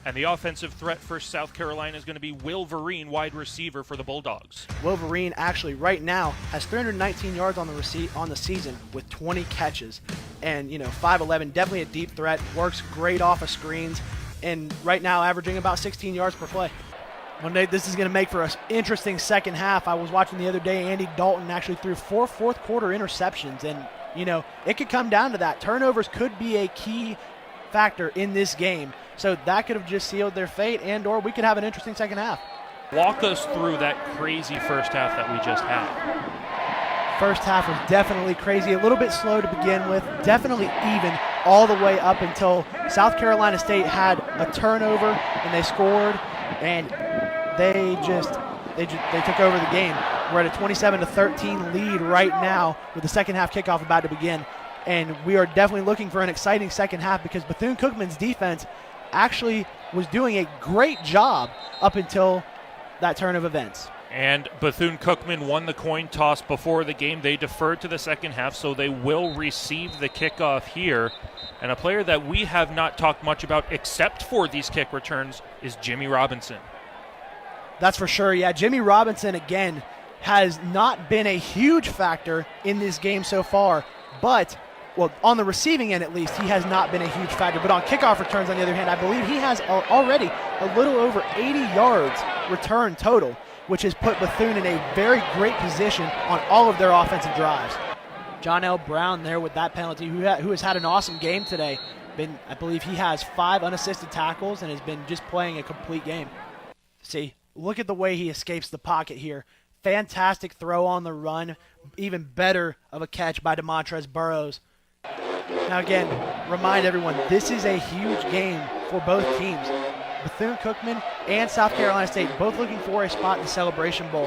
And the offensive threat for South Carolina is going to be Wolverine, wide receiver for the Bulldogs. Wolverine actually right now has 319 yards on the season with 20 catches. And, 5'11", definitely a deep threat, works great off of screens, and right now averaging about 16 yards per play. Well, Nate, this is going to make for an interesting second half. I was watching the other day, Andy Dalton actually threw 4 fourth-quarter interceptions, and, it could come down to that. Turnovers could be a key factor in this game. So that could have just sealed their fate, and or we could have an interesting second half. Walk us through that crazy first half that we just had. First half was definitely crazy, a little bit slow to begin with, definitely even all the way up until South Carolina State had a turnover and they scored, and they took over the game. We're at a 27-13 lead right now with the second half kickoff about to begin. And we are definitely looking for an exciting second half because Bethune-Cookman's defense actually was doing a great job up until that turn of events. And Bethune-Cookman won the coin toss before the game. They deferred to the second half, so they will receive the kickoff here. And a player that we have not talked much about except for these kick returns is Jimmy Robinson. That's for sure, yeah. Jimmy Robinson, again, has not been a huge factor in this game so far, but on the receiving end at least, he has not been a huge factor. But on kickoff returns, on the other hand, I believe he has already a little over 80 yards return total, which has put Bethune in a very great position on all of their offensive drives. John L. Brown there with that penalty, who has had an awesome game today. I believe he has 5 unassisted tackles and has been just playing a complete game. See, look at the way he escapes the pocket here. Fantastic throw on the run, even better of a catch by DeMontrez Burrows. Now again, remind everyone, this is a huge game for both teams. Bethune-Cookman and South Carolina State both looking for a spot in the Celebration Bowl.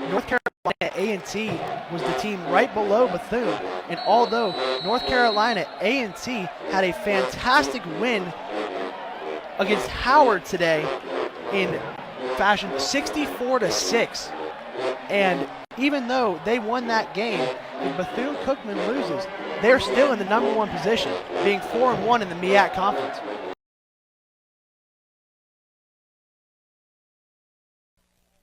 North Carolina A&T was the team right below Bethune, and although North Carolina A&T had a fantastic win against Howard today in fashion 64-6, and even though they won that game, if Bethune-Cookman loses, they're still in the number 1 position, being 4-1 in the MEAC conference.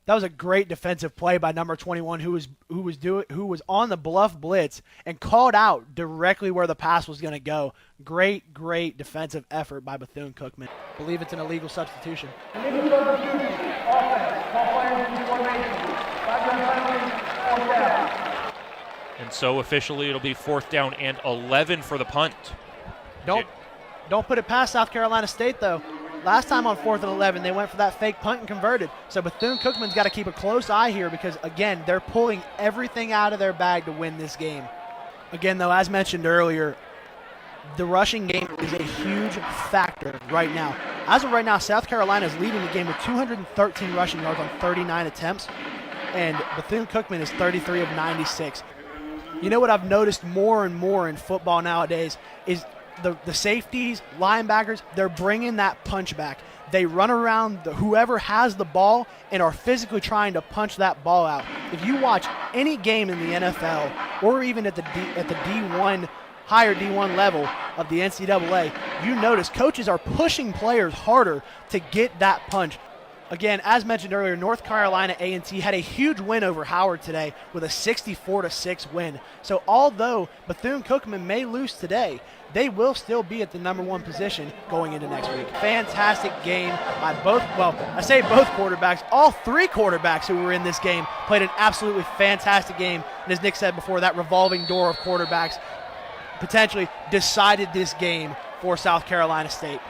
That was a great defensive play by number 21 who was on the bluff blitz and called out directly where the pass was going to go. Great defensive effort by Bethune-Cookman. I believe it's an illegal substitution. And so officially it'll be 4th down and 11 for the punt. Don't put it past South Carolina State though. Last time on 4th and 11, they went for that fake punt and converted. So Bethune-Cookman's got to keep a close eye here because, again, they're pulling everything out of their bag to win this game. Again, though, as mentioned earlier, the rushing game is a huge factor right now. As of right now, South Carolina is leading the game with 213 rushing yards on 39 attempts, and Bethune-Cookman is 33 of 96. You know what I've noticed more and more in football nowadays is the safeties, linebackers, they're bringing that punch back. They run around whoever has the ball and are physically trying to punch that ball out. If you watch any game in the NFL or even at the D1, higher D1 level of the NCAA, you notice coaches are pushing players harder to get that punch. Again, as mentioned earlier, North Carolina A&T had a huge win over Howard today with a 64-6 win. So although Bethune-Cookman may lose today, they will still be at the number 1 position going into next week. Fantastic game by both quarterbacks. All 3 quarterbacks who were in this game played an absolutely fantastic game. And as Nick said before, that revolving door of quarterbacks potentially decided this game for South Carolina State.